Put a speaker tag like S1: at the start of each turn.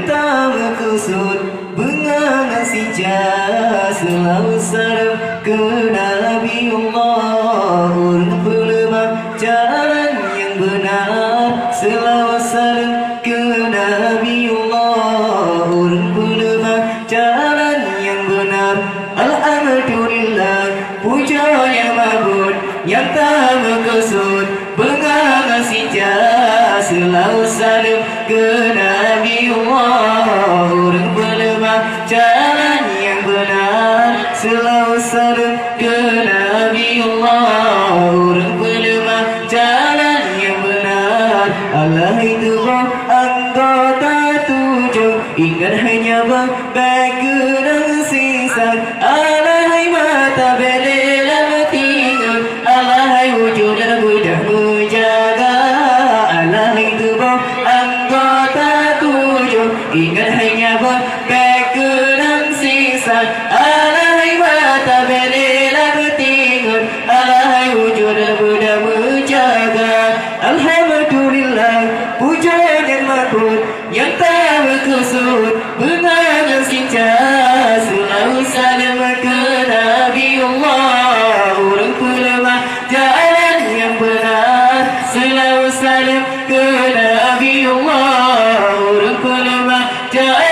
S1: tak berkusut mengasih jasa selalu salam ke Nabi Allah. Orang berlemah jalan yang benar selalu salam ke Nabi Allah. Orang berlemah jalan yang benar. Alhamdulillah, puja yang mabud yang tak berkusut mengasih jasa selalu salam ke Nabi Allah. Orang berlemah jalan yang benar selalu salam ke Nabi Allah. Orang berlemah jalan yang benar. Allah itu anggota 7, ingat hanya berkenang sisa. Alahai mata belilah tinggal, alahai wujud dan mudah menjaga. Allah itu anggota 7, ingat hanya berkenang sisa. Alahai mata belilah tinggal, alahai wujud dan mudah menjaga. Alhamdulillah, puja dan makhluk yang tak berkusut mengasih jasa selalu salam ke Nabi Allah. Orang berlemah jalan yang benar selalu salam ke Nabi Allah. Orang berlemah jalan